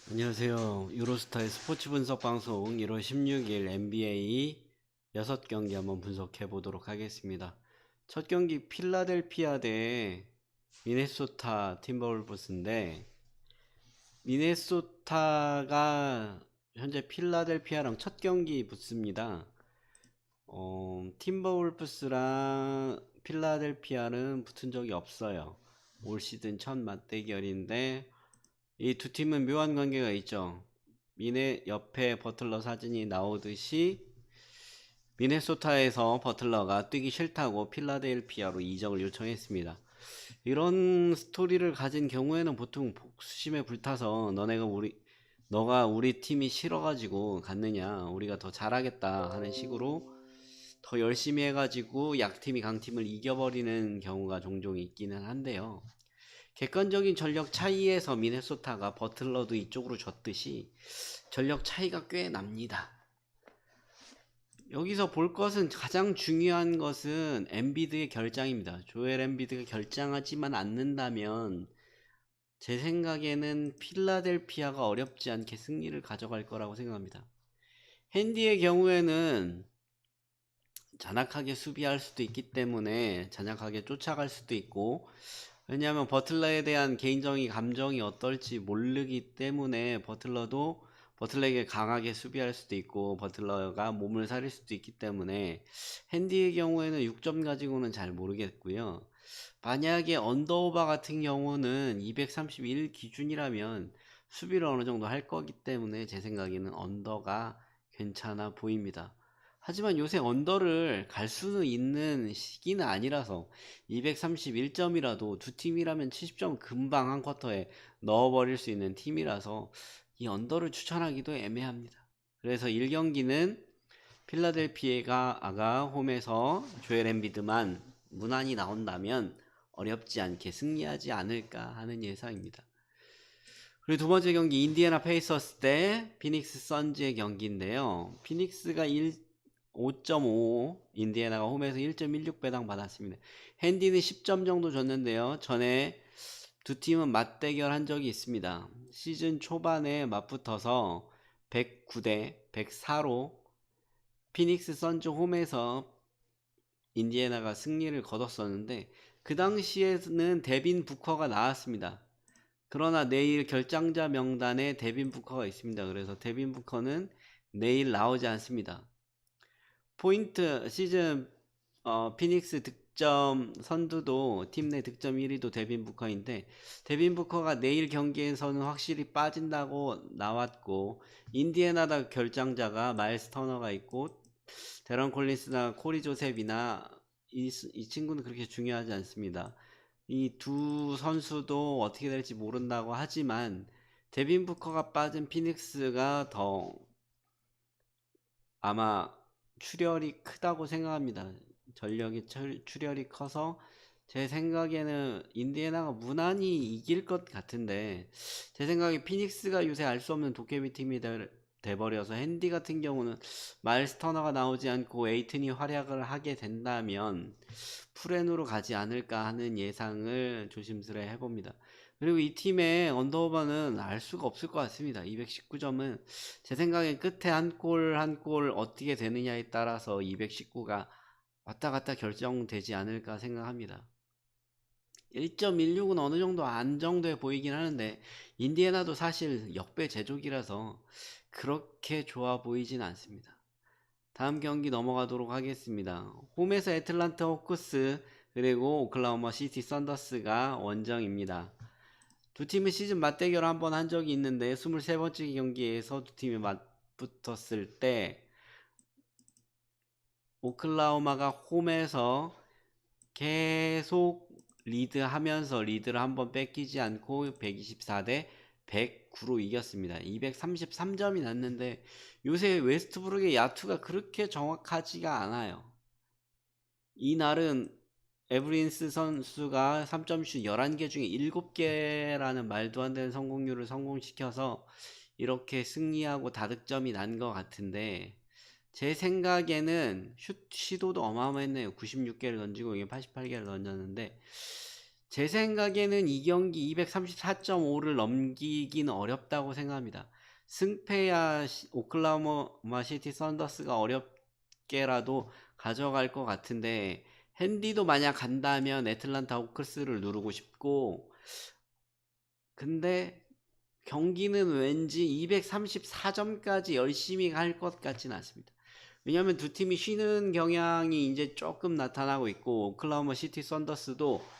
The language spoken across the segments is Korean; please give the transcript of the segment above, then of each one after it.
안녕하세요. 유로스타의 스포츠 분석 방송 1월 16일 NBA 6경기 한번 분석해 보도록 하겠습니다. 첫 경기 필라델피아 대 미네소타 팀버울브스인데, 미네소타가 현재 필라델피아랑 첫 경기 붙습니다. 팀버울브스랑 필라델피아는 붙은 적이 없어요. 올 시즌 첫 맞대결인데 이 두 팀은 묘한 관계가 있죠. 미네 옆에 버틀러 사진이 나오듯이 미네소타에서 버틀러가 뛰기 싫다고 필라델피아로 이적을 요청했습니다. 이런 스토리를 가진 경우에는 보통 복수심에 불타서 너가 우리 팀이 싫어가지고 갔느냐, 우리가 더 잘하겠다 하는 식으로 더 열심히 해가지고 약팀이 강팀을 이겨버리는 경우가 종종 있기는 한데요. 객관적인 전력 차이에서 미네소타가 버틀러도 이쪽으로 졌듯이 전력 차이가 꽤 납니다. 여기서 볼 것은, 가장 중요한 것은 엠비드의 결장입니다. 조엘 엠비드가 결장하지만 않는다면 제 생각에는 필라델피아가 어렵지 않게 승리를 가져갈 거라고 생각합니다. 핸디의 경우에는 잔악하게 수비할 수도 있기 때문에 잔악하게 쫓아갈 수도 있고, 왜냐하면 버틀러에 대한 개인적인 감정이 어떨지 모르기 때문에 버틀러에게 강하게 수비할 수도 있고 버틀러가 몸을 사릴 수도 있기 때문에 핸디의 경우에는 6점 가지고는 잘 모르겠고요. 만약에 언더오바 같은 경우는 231 기준이라면 수비를 어느 정도 할 거기 때문에 제 생각에는 언더가 괜찮아 보입니다. 하지만 요새 언더를 갈 수는 있는 시기는 아니라서 231점이라도 두 팀이라면 70점 금방 한 쿼터에 넣어버릴 수 있는 팀이라서 이 언더를 추천하기도 애매합니다. 그래서 1경기는 필라델피아가 홈에서 조엘 엠비드만 무난히 나온다면 어렵지 않게 승리하지 않을까 하는 예상입니다. 그리고 두 번째 경기 인디애나 페이서스 대 피닉스 선즈의 경기인데요. 피닉스가 5.5, 인디애나가 홈에서 1.16배당 받았습니다. 핸디는 10점 정도 줬는데요. 전에 두 팀은 맞대결 한 적이 있습니다. 시즌 초반에 맞붙어서 109대 104로 피닉스 선즈 홈에서 인디애나가 승리를 거뒀었는데, 그 당시에는 데빈 부커가 나왔습니다. 그러나 내일 결장자 명단에 데빈 부커가 있습니다. 그래서 데빈 부커는 내일 나오지 않습니다. 포인트 시즌 피닉스 득점 선두도 팀 내 득점 1위도 데빈 부커인데, 데빈 부커가 내일 경기에서는 확실히 빠진다고 나왔고, 인디애나다 결장자가 마일스 터너가 있고 데런 콜린스나 코리 조셉이나 이 친구는 그렇게 중요하지 않습니다. 이 두 선수도 어떻게 될지 모른다고 하지만 데빈 부커가 빠진 피닉스가 더 아마 출혈이 크다고 생각합니다. 전력이 출혈이 커서 제 생각에는 인디애나가 무난히 이길 것 같은데, 제 생각에 피닉스가 요새 알 수 없는 도깨비 팀이 돼버려서 핸디 같은 경우는 마일스 터너가 나오지 않고 에이튼이 활약을 하게 된다면 풀앤으로 가지 않을까 하는 예상을 조심스레 해봅니다. 그리고 이 팀의 언더오버는 알 수가 없을 것 같습니다. 219점은 제 생각엔 끝에 한 골 한 골 어떻게 되느냐에 따라서 219가 왔다 갔다 결정되지 않을까 생각합니다. 1.16은 어느 정도 안정돼 보이긴 하는데, 인디애나도 사실 역배 제조기라서 그렇게 좋아 보이진 않습니다. 다음 경기 넘어가도록 하겠습니다. 홈에서 애틀란타 호크스 그리고 오클라호마 시티 썬더스가 원정입니다. 두 팀은 시즌 맞대결 한번 한 적이 있는데 23번째 경기에서 두 팀이 맞붙었을 때 오클라호마가 홈에서 계속 리드하면서 리드를 한번 뺏기지 않고 124대 109로 이겼습니다. 233점이 났는데 요새 웨스트브룩의 야투가 그렇게 정확하지가 않아요. 이날은 에브린스 선수가 3점슛 11개 중에 7개라는 말도 안 되는 성공률을 성공시켜서 이렇게 승리하고 다득점이 난 것 같은데, 제 생각에는 슛 시도도 어마어마했네요. 96개를 던지고 이게 88개를 던졌는데, 제 생각에는 이 경기 234.5를 넘기긴 어렵다고 생각합니다. 승패야 오클라호마 시티 썬더스가 어렵게라도 가져갈 것 같은데, 핸디도 만약 간다면 애틀란타 호크스를 누르고 싶고, 근데 경기는 왠지 234점까지 열심히 갈 것 같지는 않습니다. 왜냐하면 두 팀이 쉬는 경향이 이제 조금 나타나고 있고, 오클라호마 시티 썬더스도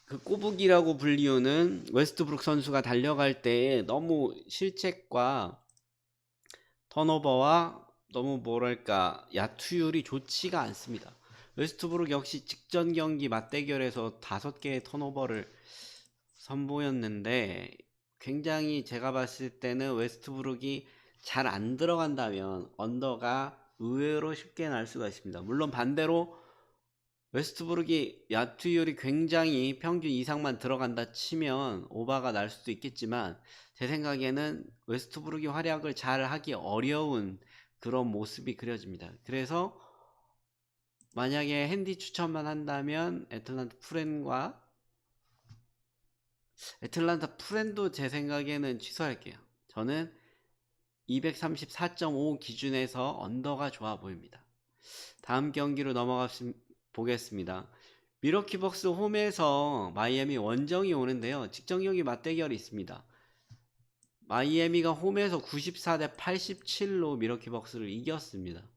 그 꼬북이라고 불리우는 웨스트브룩 선수가 달려갈 때 너무 실책과 턴오버와 너무 뭐랄까 야투율이 좋지가 않습니다. 웨스트브룩 역시 직전 경기 맞대결에서 5개의 턴오버를 선보였는데, 굉장히 제가 봤을 때는 웨스트브룩이 잘 안 들어간다면 언더가 의외로 쉽게 날 수가 있습니다. 물론 반대로 웨스트브룩이 야투율이 굉장히 평균 이상만 들어간다 치면 오바가 날 수도 있겠지만, 제 생각에는 웨스트브룩이 활약을 잘 하기 어려운 그런 모습이 그려집니다. 그래서 만약에 핸디 추천만 한다면 애틀란타 프렌도 제 생각에는 취소할게요. 저는 234.5 기준에서 언더가 좋아 보입니다. 다음 경기로 보겠습니다. 미러키 벅스 홈에서 마이애미 원정이 오는데요. 직전 경기 맞대결이 있습니다. 마이애미가 홈에서 94대 87로 미러키 벅스를 이겼습니다.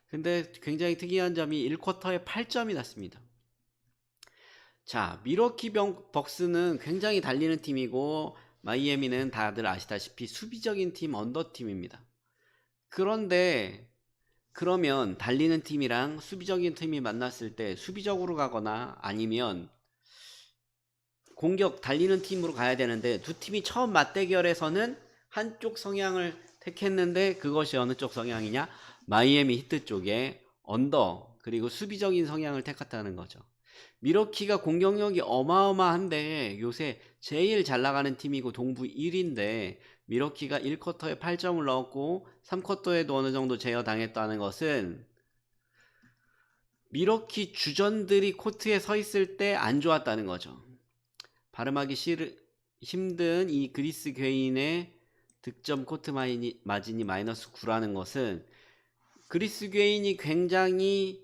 근데 굉장히 특이한 점이 1쿼터에 8점이 났습니다. 자, 미러키 벅스는 굉장히 달리는 팀이고, 마이애미는 다들 아시다시피 수비적인 팀, 언더팀입니다. 그런데 그러면 달리는 팀이랑 수비적인 팀이 만났을 때 수비적으로 가거나 아니면 공격 달리는 팀으로 가야 되는데, 두 팀이 처음 맞대결에서는 한쪽 성향을 택했는데, 그것이 어느 쪽 성향이냐? 마이애미 히트 쪽에 언더 그리고 수비적인 성향을 택했다는 거죠. 미러키가 공격력이 어마어마한데 요새 제일 잘 나가는 팀이고 동부 1위인데, 미러키가 1쿼터에 8점을 넣었고 3쿼터에도 어느 정도 제어당했다는 것은 미러키 주전들이 코트에 서 있을 때 안 좋았다는 거죠. 발음하기 힘든 이 그리스 괴인의 득점 코트 마진이 마이너스 9라는 것은, 그리스 괴인이 굉장히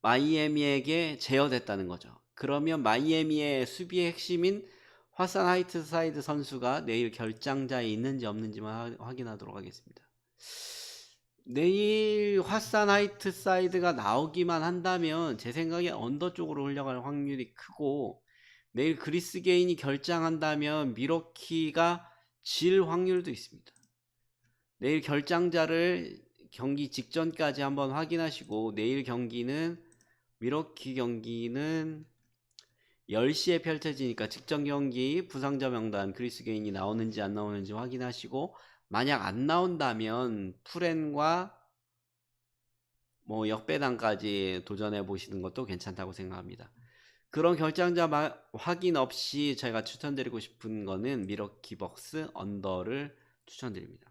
마이애미에게 제어됐다는 거죠. 그러면 마이애미의 수비의 핵심인 화산 화이트사이드 선수가 내일 결장자에 있는지 없는지만 확인하도록 하겠습니다. 내일 화산 화이트사이드가 나오기만 한다면 제 생각에 언더 쪽으로 흘러갈 확률이 크고, 내일 그리스 게인이 결장한다면 미러키가 질 확률도 있습니다. 내일 결장자를 경기 직전까지 한번 확인하시고, 내일 경기는 미러키 경기는 10시에 펼쳐지니까 직전 경기 부상자 명단 그리스 게인이 나오는지 안 나오는지 확인하시고, 만약 안 나온다면 프렌과 뭐 역배당까지 도전해 보시는 것도 괜찮다고 생각합니다. 그런 결장자 확인 없이 제가 추천드리고 싶은 거는 미러키 벅스 언더를 추천드립니다.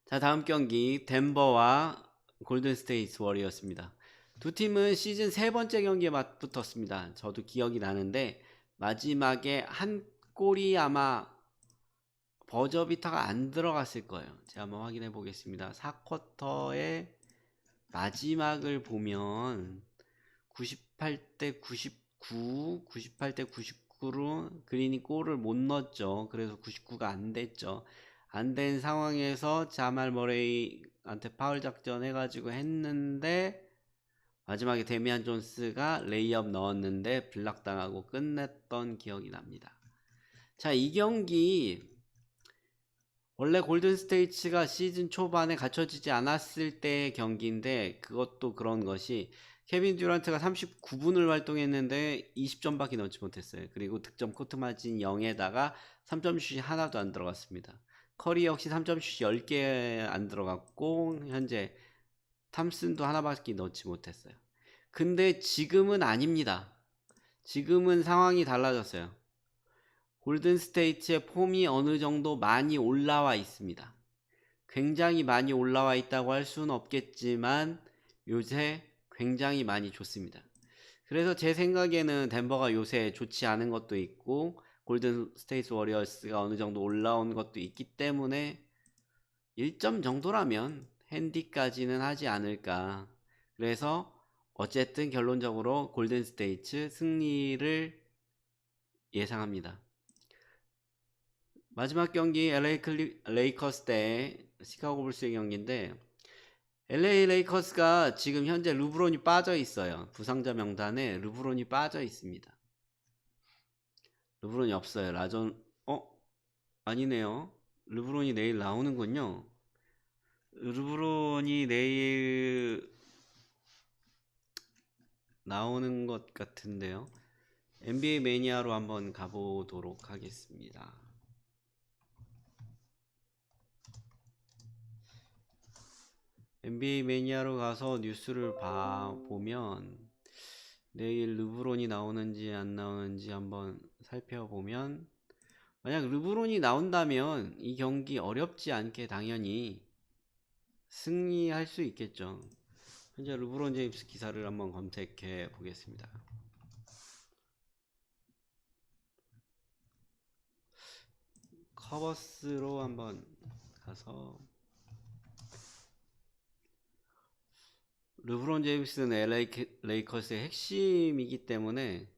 자, 다음 경기 덴버와 골든스테이트 워리어스입니다. 두 팀은 시즌 3번째 경기에 맞붙었습니다. 저도 기억이 나는데 마지막에 한 골이 아마 버저비터가 안 들어갔을 거예요. 제가 한번 확인해 보겠습니다. 4쿼터의 마지막을 보면 98대 99, 98대 99로 그린이 골을 못 넣었죠. 그래서 99가 안 됐죠. 안 된 상황에서 자말 머레이한테 파울 작전 해가지고 했는데, 마지막에 데미안 존스가 레이업 넣었는데 블락당하고 끝냈던 기억이 납니다. 자, 이 경기 원래 골든스테이츠가 시즌 초반에 갖춰지지 않았을 때의 경기인데, 그것도 그런 것이 케빈 듀란트가 39분을 활동했는데 20점밖에 넣지 못했어요. 그리고 득점 코트 마진 0에다가 3점 슛이 하나도 안 들어갔습니다. 커리 역시 3점 슛이 10개 안 들어갔고, 현재 탐슨도 하나밖에 넣지 못했어요. 근데 지금은 아닙니다. 지금은 상황이 달라졌어요. 골든스테이트의 폼이 어느 정도 많이 올라와 있습니다. 굉장히 많이 올라와 있다고 할 수는 없겠지만 요새 굉장히 많이 좋습니다. 그래서 제 생각에는 덴버가 요새 좋지 않은 것도 있고 골든 스테이트 워리어스가 어느 정도 올라온 것도 있기 때문에 1점 정도라면 핸디까지는 하지 않을까. 그래서 어쨌든 결론적으로 골든 스테이트 승리를 예상합니다. 마지막 경기 LA 레이커스 대 시카고 불스의 경기인데 LA 레이커스가 지금 현재 르브론이 빠져 있어요. 부상자 명단에 르브론이 빠져 있습니다. 르브론이 없어요. 아니네요. 르브론이 내일 나오는군요. 르브론이 내일 나오는 것 같은데요. NBA 매니아로 한번 가보도록 하겠습니다. NBA 매니아로 가서 뉴스를 보면 내일 르브론이 나오는지 안 나오는지 한번 살펴보면 만약 르브론이 나온다면 이 경기 어렵지 않게 당연히 승리할 수 있겠죠. 현재 르브론 제임스 기사를 한번 검색해 보겠습니다. 커버스로 한번 가서 르브론 제임스는 LA 레이커스의 핵심이기 때문에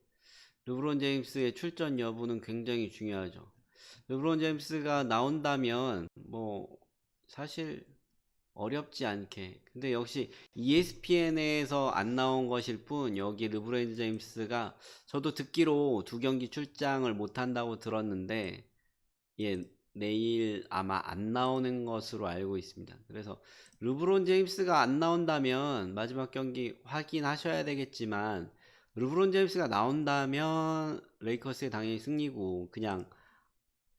르브론 제임스의 출전 여부는 굉장히 중요하죠. 르브론 제임스가 나온다면 뭐 사실 어렵지 않게, 근데 역시 ESPN에서 안 나온 것일 뿐 여기 르브론 제임스가 저도 듣기로 2경기 출장을 못 한다고 들었는데 내일 아마 안 나오는 것으로 알고 있습니다. 그래서 르브론 제임스가 안 나온다면 마지막 경기 확인하셔야 되겠지만 르브론 제임스가 나온다면 레이커스의 당연히 승리고 그냥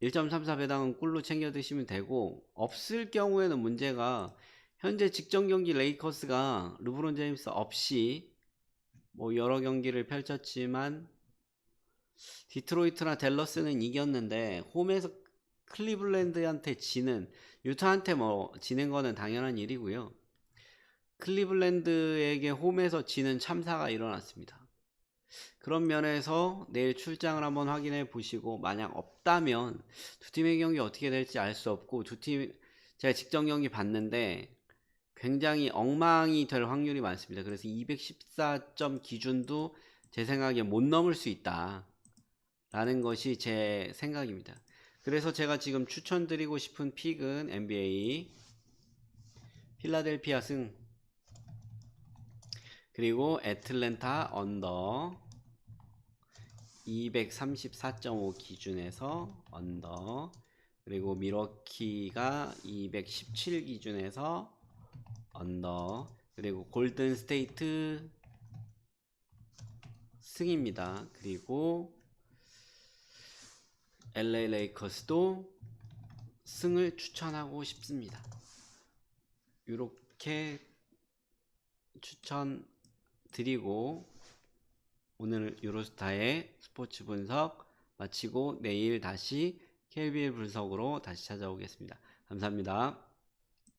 1.34 배당은 꿀로 챙겨 드시면 되고, 없을 경우에는 문제가 현재 직전 경기 레이커스가 르브론 제임스 없이 뭐 여러 경기를 펼쳤지만 디트로이트나 댈러스는 이겼는데 홈에서 클리블랜드한테 지는, 유타한테 뭐 지는 거는 당연한 일이고요. 클리블랜드에게 홈에서 지는 참사가 일어났습니다. 그런 면에서 내일 출장을 한번 확인해 보시고 만약 없다면 두 팀의 경기 어떻게 될지 알 수 없고, 제가 직전 경기 봤는데 굉장히 엉망이 될 확률이 많습니다. 그래서 214점 기준도 제 생각에 못 넘을 수 있다 라는 것이 제 생각입니다. 그래서 제가 지금 추천드리고 싶은 픽은 NBA 필라델피아 승, 그리고 애틀랜타 언더 234.5 기준에서 언더, 그리고 미러키가 217 기준에서 언더, 그리고 골든 스테이트 승입니다. 그리고 LA 레이커스도 승을 추천하고 싶습니다. 이렇게 추천드리고 오늘 유로스타의 스포츠 분석 마치고 내일 다시 KBL 분석으로 다시 찾아오겠습니다. 감사합니다.